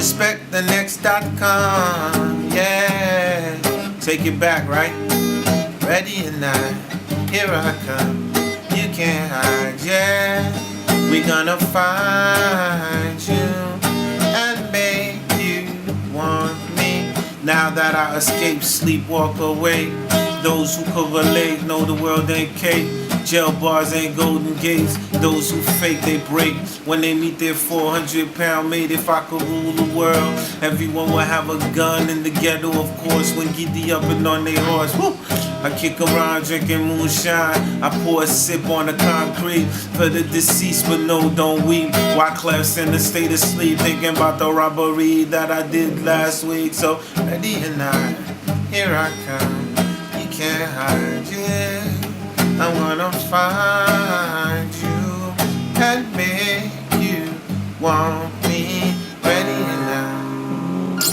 RespectTheNext.com, yeah. Take it back, right? Ready or not, here I come. You can't hide, yeah. We're gonna find you and make you want me. Now that I escape, sleep, walk away. Those who could relate know the world ain't cake. Jail bars ain't golden gates. Those who fake, they break when they meet their 400-pound mate. If I could rule the world, everyone would have a gun in the ghetto, of course. When giddy up and on their horse, whoop, I kick around drinking moonshine. I pour a sip on the concrete for the deceased, but no, don't weep. Wyclef's in a state of sleep, thinking about the robbery that I did last week. So ready or not, here I come. You can't hide, yeah. I'm gonna find you and make you want me. Ready or not.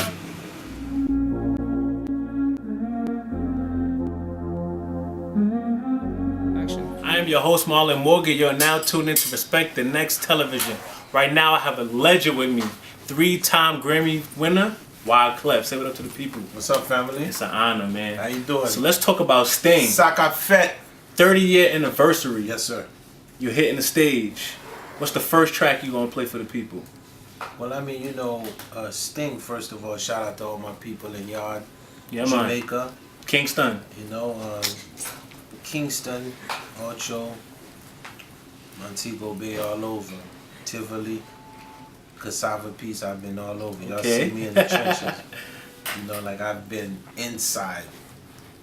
I am your host, Marlon Morgan. You're now tuned in to Respect the Next Television. Right now, I have a legend with me, 3-time Grammy winner, Wyclef. Say what up to the people. What's up, family? It's an honor, man. How you doing? So let's talk about Sting. Saka Fett. 30-year anniversary. Yes, sir. You're hitting the stage. What's the first track you gonna play for the people? Well, I mean, Sting, first of all, shout out to all my people in Yard, Yeah, Jamaica. man. Kingston. Kingston, Ocho, Montego Bay, all over. Tivoli, Cassava Peace, I've been all over. Y'all see me in the trenches. I've been inside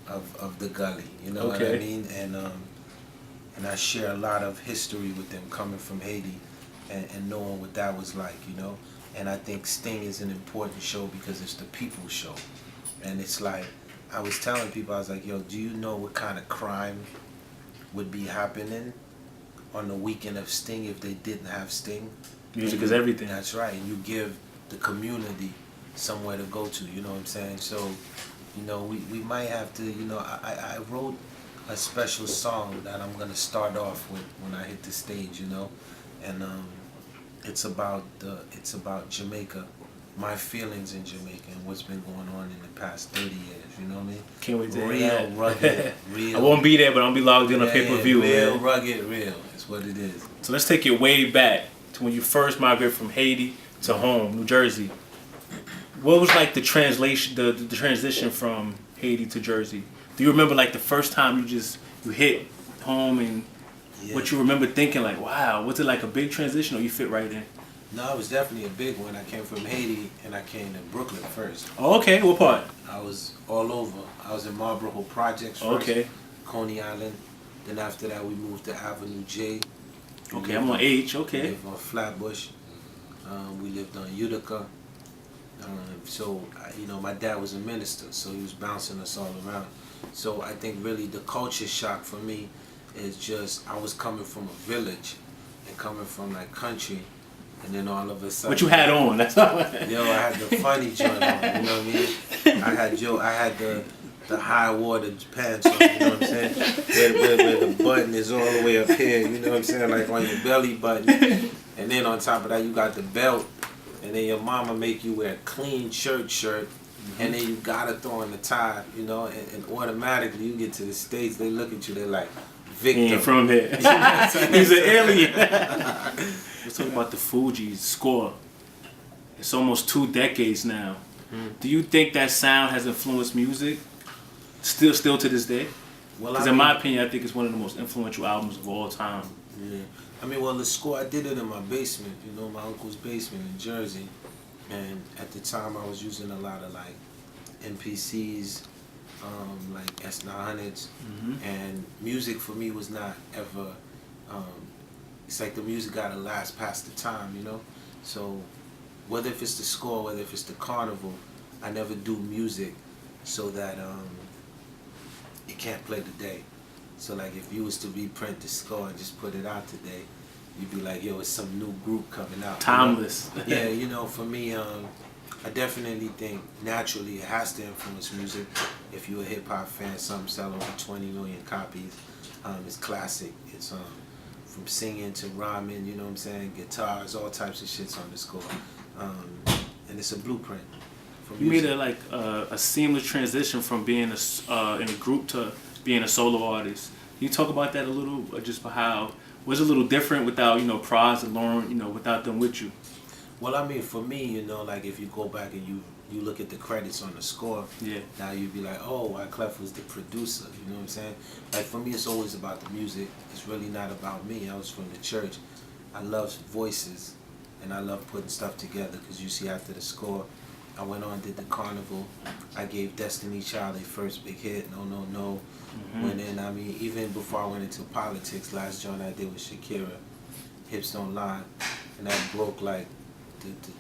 of the gully. You know what I mean? And I share a lot of history with them coming from Haiti and knowing what that was like, And I think Sting is an important show because it's the people's show. And it's like, I was telling people, I was like, yo, do you know what kind of crime would be happening on the weekend of Sting if they didn't have Sting? Music is everything. That's right. And you give the community somewhere to go to, you know what I'm saying? So, we might have to, I wrote a special song that I'm going to start off with when I hit the stage, And it's about Jamaica, my feelings in Jamaica and what's been going on in the past 30 years, you know what I mean? Can't wait to hear real, that. Rugged, real. I won't be there, but I'll be logged in on pay-per-view. Real, man. rugged, real is what it is. So let's take it way back to when you first migrated from Haiti to home, New Jersey. What was like the translation, the transition from Haiti to Jersey? Do you remember like the first time you hit home and what you remember thinking like, wow, was it like a big transition or you fit right in? No, it was definitely a big one. I came from Haiti and I came to Brooklyn first. Oh, okay. What part? I was all over. I was in Marlboro Projects first. Okay. Coney Island. Then after that we moved to Avenue J. Okay, I'm on H. Okay. We lived on Flatbush. We lived on Utica. My dad was a minister, so he was bouncing us all around. So I think really the culture shock for me is just I was coming from a village and coming from like country, and then all of a sudden. What you had on? That's all. Yo, I had the funny joint on. You know what I mean? I had the high water pants on. You know what I'm saying? Where the button is all the way up here. You know what I'm saying? Like on your belly button, and then on top of that you got the belt. And then your mama make you wear a clean shirt, and then you gotta throw on the tie, and automatically you get to the States, they look at you, they're like, Victor. He ain't from here. He's an alien. Let's talk about the Fugees score. It's almost 2 decades now. Do you think that sound has influenced music? Still to this day? Because in my opinion, I think it's one of the most influential albums of all time. Yeah. The score, I did it in my basement, my uncle's basement in Jersey. And at the time, I was using a lot of, like, MPCs, like S900s. And music for me was not ever, it's like the music gotta last past the time, So, whether if it's the score, whether if it's the carnival, I never do music so that it can't play today. So like if you was to reprint the score and just put it out today, you'd be like, yo, it's some new group coming out. Timeless. Yeah, for me, I definitely think naturally it has to influence music. If you're a hip hop fan, something sell over 20 million copies. It's classic. It's from singing to rhyming, you know what I'm saying, guitars, all types of shit's on the score. And and it's a blueprint. For You music. made a seamless transition from being in a group to being a solo artist. Can you talk about that a little? Just for how was it a little different without Pras and Lauren, without them with you? Well, I mean, for me, like if you go back and you look at the credits on the score, Yeah. now you'd be like, oh, Wyclef was the producer. You know what I'm saying? Like for me, it's always about the music. It's really not about me. I was from the church. I love voices, and I love putting stuff together. Because you see, after the score, I went on and did the carnival. I gave Destiny Child their first big hit. No, no, no. Went in. I mean, even before I went into politics, last joint I did with Shakira, Hips Don't Lie, and that broke like.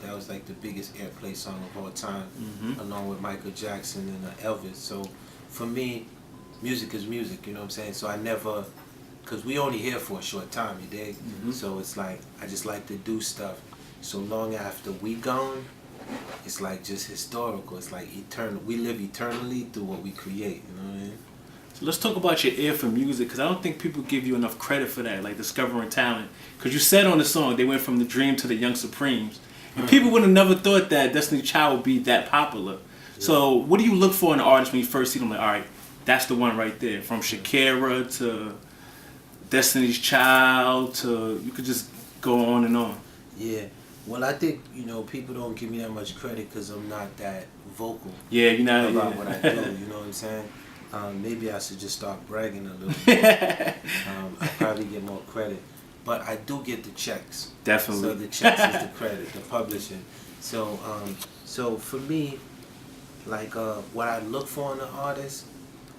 That was like the biggest airplay song of all time, along with Michael Jackson and Elvis. So for me, music is music, you know what I'm saying? So I never, because we only here for a short time, you dig? So it's like, I just like to do stuff. So long after we gone, it's like just historical. It's like eternal. We live eternally through what we create, you know what I mean? So let's talk about your ear for music, because I don't think people give you enough credit for that, like discovering talent. Because you said on the song, they went from the Dream to the Young Supremes. And people would have never thought that Destiny Child would be that popular. Yeah. So what do you look for in an artist when you first see them? Like, all right, that's the one right there. From Shakira to Destiny's Child to, you could just go on and on. Yeah. Well, I think, people don't give me that much credit because I'm not that vocal. Yeah, you're not. About what I do, you know what I'm saying? Maybe I should just start bragging a little bit. I probably get more credit. But I do get the checks. Definitely. So the checks is the credit, the publishing. So so for me, like what I look for in an artist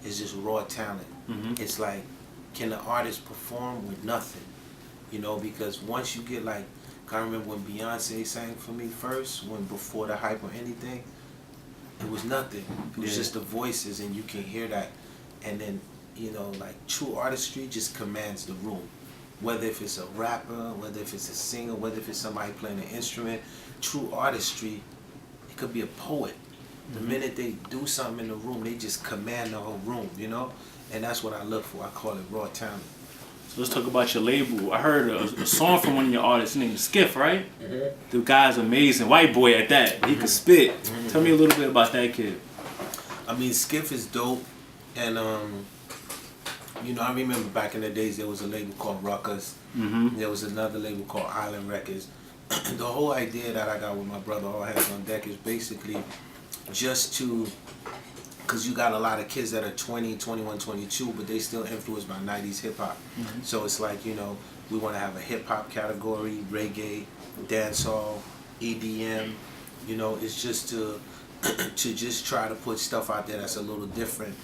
is just raw talent. It's like, can the artist perform with nothing? Because once you get like, I remember when Beyonce sang for me first, before the hype or anything, it was nothing. It was just the voices, and you can hear that. And then, like true artistry just commands the room. Whether if it's a rapper, whether if it's a singer, whether if it's somebody playing an instrument, true artistry, it could be a poet. The minute they do something in the room, they just command the whole room, And that's what I look for. I call it raw talent. So let's talk about your label. I heard a song from one of your artists. His name is Skiff, right? The guy's amazing. White boy at that. He can spit. Tell me a little bit about that kid. I mean, Skiff is dope. And, I remember back in the days there was a label called Ruckus. There was another label called Island Records. The whole idea that I got with my brother All Hands on Deck is basically just to, because you got a lot of kids that are 20, 21, 22, but they still influenced by 90s hip-hop. So it's like, we want to have a hip-hop category, reggae, dancehall, EDM. It's just to just try to put stuff out there that's a little different.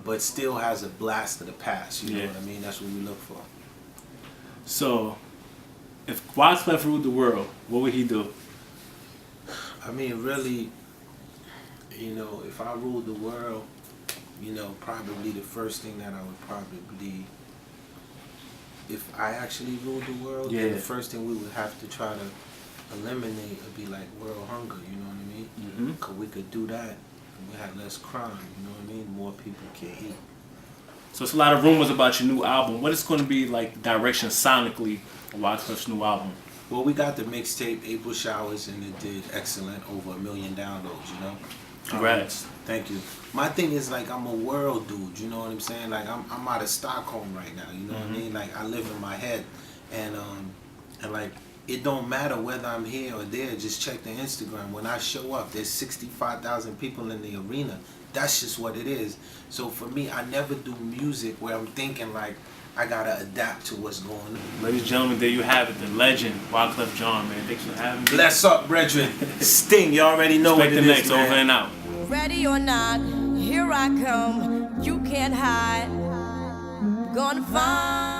But still has a blast of the past, you know what I mean? That's what we look for. So, if Wyclef ruled the world, what would he do? I mean, really, if I ruled the world, probably the first thing that I would probably, if I actually ruled the world, then the first thing we would have to try to eliminate would be like world hunger, you know what I mean? Because we could do that. We had less crime, you know what I mean? More people can eat. So it's a lot of rumors about your new album. What is going to be like the direction sonically of Wyclef's new album? Well, we got the mixtape April Showers, and it did excellent, over 1 million downloads, Congrats. Thank you. My thing is like, I'm a world dude, you know what I'm saying? Like I'm out of Stockholm right now, you know what I mean? Like I live in my head, and like, it don't matter whether I'm here or there. Just check the Instagram. When I show up, there's 65,000 people in the arena. That's just what it is. So for me, I never do music where I'm thinking like I gotta adapt to what's going on. Ladies and gentlemen, there you have it, the legend, Wyclef Jean, man. Thanks for having me. Bless up, brethren. Sting, you already know what it is, next, man. over and out. Ready or not, here I come. You can't hide. Gonna find